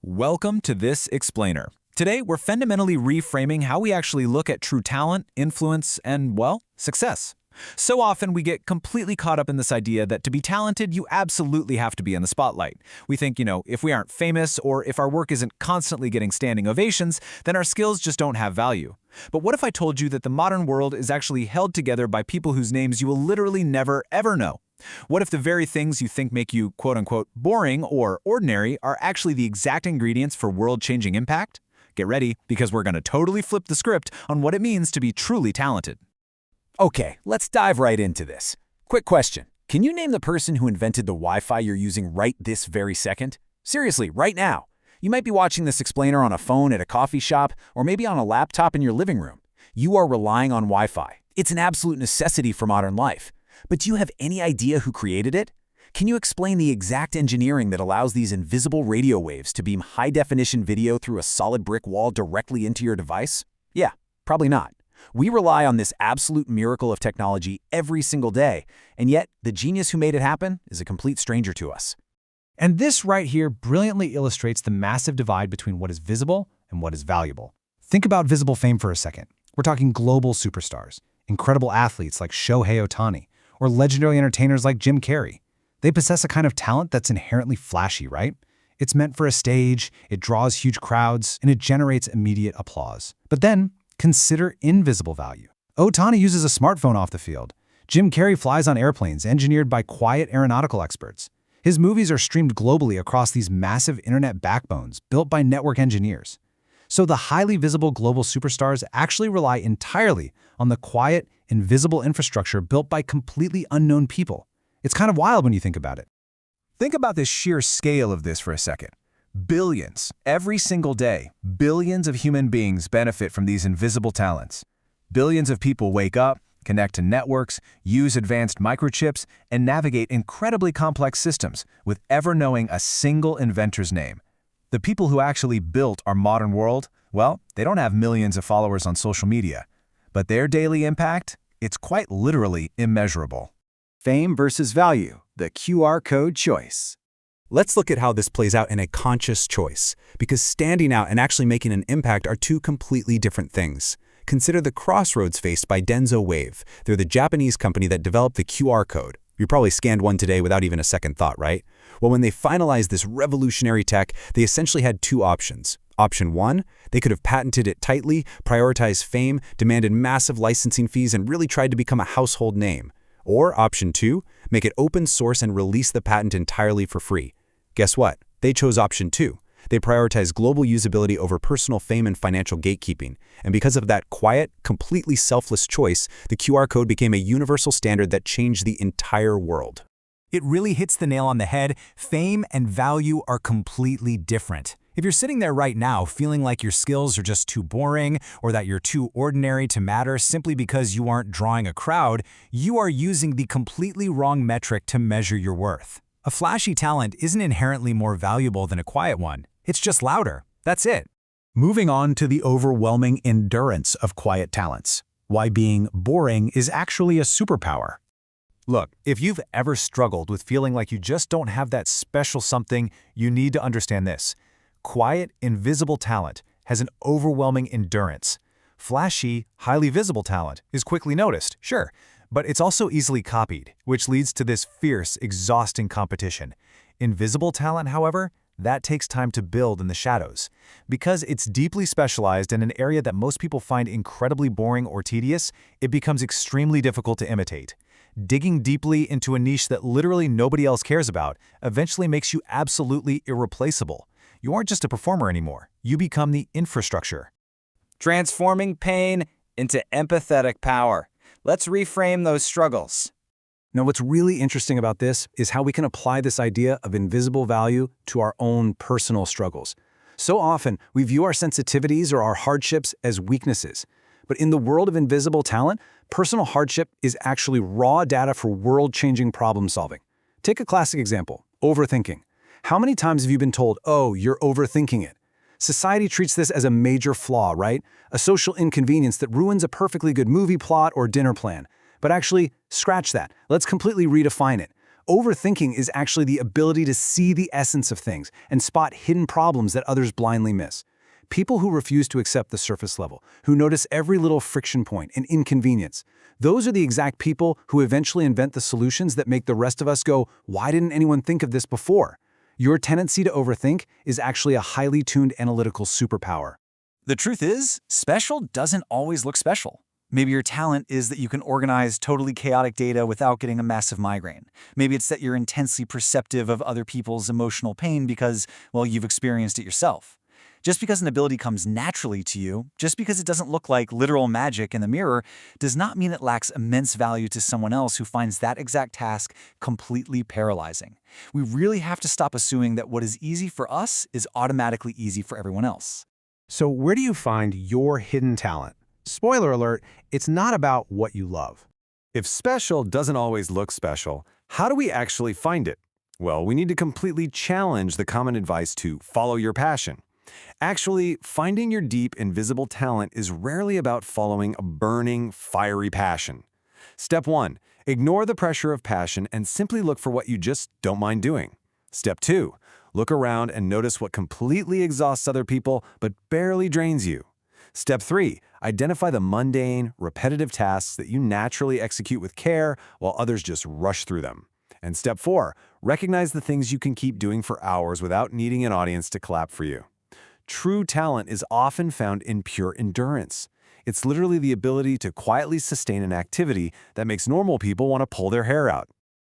Welcome to This Explainer. Today, we're fundamentally reframing how we actually look at true talent, influence, and, well, success. So often, we get completely caught up in this idea that to be talented, you absolutely have to be in the spotlight. We think, if we aren't famous or if our work isn't constantly getting standing ovations, then our skills just don't have value. But what if I told you that the modern world is actually held together by people whose names you will literally never, ever know? What if the very things you think make you quote-unquote boring or ordinary are actually the exact ingredients for world-changing impact? Get ready, because we're going to totally flip the script on what it means to be truly talented. Okay, let's dive right into this. Quick question. Can you name the person who invented the Wi-Fi you're using right this very second? Seriously, right now. You might be watching this explainer on a phone at a coffee shop or maybe on a laptop in your living room. You are relying on Wi-Fi. It's an absolute necessity for modern life. But do you have any idea who created it? Can you explain the exact engineering that allows these invisible radio waves to beam high-definition video through a solid brick wall directly into your device? Yeah, probably not. We rely on this absolute miracle of technology every single day, and yet the genius who made it happen is a complete stranger to us. And this right here brilliantly illustrates the massive divide between what is visible and what is valuable. Think about visible fame for a second. We're talking global superstars, incredible athletes like Shohei Ohtani, or legendary entertainers like Jim Carrey. They possess a kind of talent that's inherently flashy, right? It's meant for a stage, it draws huge crowds, and it generates immediate applause. But then, consider invisible value. Ohtani uses a smartphone off the field. Jim Carrey flies on airplanes engineered by quiet aeronautical experts. His movies are streamed globally across these massive internet backbones built by network engineers. So the highly visible global superstars actually rely entirely on the quiet, invisible infrastructure built by completely unknown people. It's kind of wild when you think about it. Think about the sheer scale of this for a second. Billions, every single day, billions of human beings benefit from these invisible talents. Billions of people wake up, connect to networks, use advanced microchips, and navigate incredibly complex systems with ever knowing a single inventor's name. The people who actually built our modern world, well, they don't have millions of followers on social media. But their daily impact, it's quite literally immeasurable. Fame versus value, the QR code choice. Let's look at how this plays out in a conscious choice, because standing out and actually making an impact are two completely different things. Consider the crossroads faced by Denso Wave. They're the Japanese company that developed the QR code. You probably scanned one today without even a second thought, right? Well, when they finalized this revolutionary tech, they essentially had two options. Option one, they could have patented it tightly, prioritized fame, demanded massive licensing fees, and really tried to become a household name. Or option two, make it open source and release the patent entirely for free. Guess what? They chose option two. They prioritized global usability over personal fame and financial gatekeeping. And because of that quiet, completely selfless choice, the QR code became a universal standard that changed the entire world. It really hits the nail on the head. Fame and value are completely different. If you're sitting there right now feeling like your skills are just too boring or that you're too ordinary to matter simply because you aren't drawing a crowd, you are using the completely wrong metric to measure your worth. A flashy talent isn't inherently more valuable than a quiet one. It's just louder. That's it. Moving on to the overwhelming endurance of quiet talents. Why being boring is actually a superpower. Look, if you've ever struggled with feeling like you just don't have that special something, you need to understand this. Quiet, invisible talent has an overwhelming endurance. Flashy, highly visible talent is quickly noticed, sure, but it's also easily copied, which leads to this fierce, exhausting competition. Invisible talent, however, that takes time to build in the shadows. Because it's deeply specialized in an area that most people find incredibly boring or tedious, it becomes extremely difficult to imitate. Digging deeply into a niche that literally nobody else cares about eventually makes you absolutely irreplaceable. You aren't just a performer anymore. You become the infrastructure. Transforming pain into empathetic power. Let's reframe those struggles. Now, what's really interesting about this is how we can apply this idea of invisible value to our own personal struggles. So often, we view our sensitivities or our hardships as weaknesses. But in the world of invisible talent, personal hardship is actually raw data for world-changing problem solving. Take a classic example, overthinking. How many times have you been told, oh, you're overthinking it? Society treats this as a major flaw, right? A social inconvenience that ruins a perfectly good movie plot or dinner plan. But actually, scratch that. Let's completely redefine it. Overthinking is actually the ability to see the essence of things and spot hidden problems that others blindly miss. People who refuse to accept the surface level, who notice every little friction point and inconvenience, those are the exact people who eventually invent the solutions that make the rest of us go, "Why didn't anyone think of this before?" Your tendency to overthink is actually a highly tuned analytical superpower. The truth is, special doesn't always look special. Maybe your talent is that you can organize totally chaotic data without getting a massive migraine. Maybe it's that you're intensely perceptive of other people's emotional pain because, well, you've experienced it yourself. Just because an ability comes naturally to you, just because it doesn't look like literal magic in the mirror, does not mean it lacks immense value to someone else who finds that exact task completely paralyzing. We really have to stop assuming that what is easy for us is automatically easy for everyone else. So where do you find your hidden talent? Spoiler alert, it's not about what you love. If special doesn't always look special, how do we actually find it? Well, we need to completely challenge the common advice to follow your passion. Actually, finding your deep, invisible talent is rarely about following a burning, fiery passion. Step 1, ignore the pressure of passion and simply look for what you just don't mind doing. Step 2, look around and notice what completely exhausts other people but barely drains you. Step 3, identify the mundane, repetitive tasks that you naturally execute with care while others just rush through them. And Step 4, recognize the things you can keep doing for hours without needing an audience to clap for you. True talent is often found in pure endurance. It's literally the ability to quietly sustain an activity that makes normal people want to pull their hair out.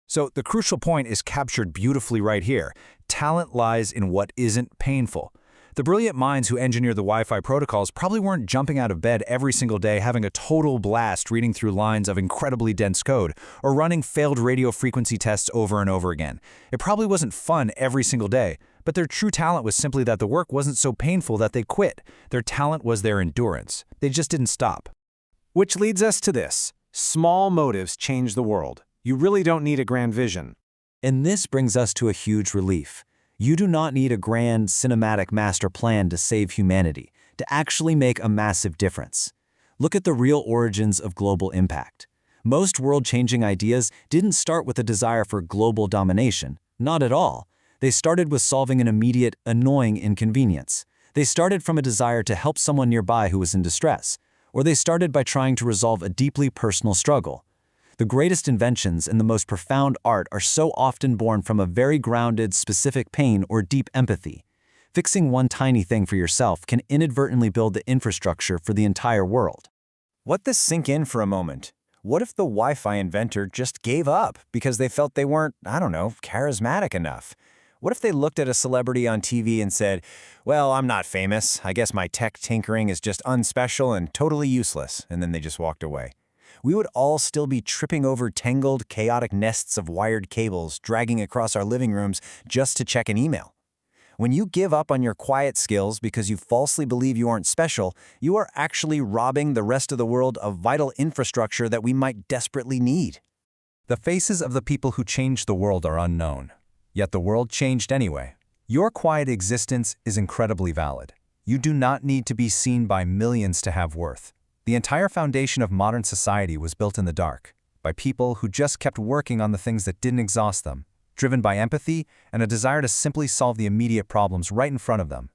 So the crucial point is captured beautifully right here. Talent lies in what isn't painful. The brilliant minds who engineer the Wi-Fi protocols probably weren't jumping out of bed every single day having a total blast reading through lines of incredibly dense code or running failed radio frequency tests over and over again. It probably wasn't fun every single day, but their true talent was simply that the work wasn't so painful that they quit. Their talent was their endurance. They just didn't stop. Which leads us to this. Small motives change the world. You really don't need a grand vision. And this brings us to a huge relief. You do not need a grand cinematic master plan to save humanity, to actually make a massive difference. Look at the real origins of global impact. Most world-changing ideas didn't start with a desire for global domination. Not at all. They started with solving an immediate, annoying inconvenience. They started from a desire to help someone nearby who was in distress. Or they started by trying to resolve a deeply personal struggle. The greatest inventions and the most profound art are so often born from a very grounded, specific pain or deep empathy. Fixing one tiny thing for yourself can inadvertently build the infrastructure for the entire world. Let this sink in for a moment. What if the Wi-Fi inventor just gave up because they felt they weren't, charismatic enough? What if they looked at a celebrity on TV and said, "Well, I'm not famous. I guess my tech tinkering is just unspecial and totally useless," and then they just walked away? We would all still be tripping over tangled, chaotic nests of wired cables dragging across our living rooms just to check an email. When you give up on your quiet skills because you falsely believe you aren't special, you are actually robbing the rest of the world of vital infrastructure that we might desperately need. The faces of the people who changed the world are unknown. Yet the world changed anyway. Your quiet existence is incredibly valid. You do not need to be seen by millions to have worth. The entire foundation of modern society was built in the dark, by people who just kept working on the things that didn't exhaust them, driven by empathy and a desire to simply solve the immediate problems right in front of them.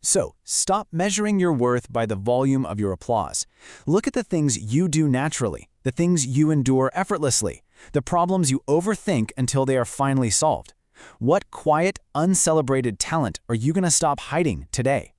So, stop measuring your worth by the volume of your applause. Look at the things you do naturally, the things you endure effortlessly, the problems you overthink until they are finally solved. What quiet, uncelebrated talent are you going to stop hiding today?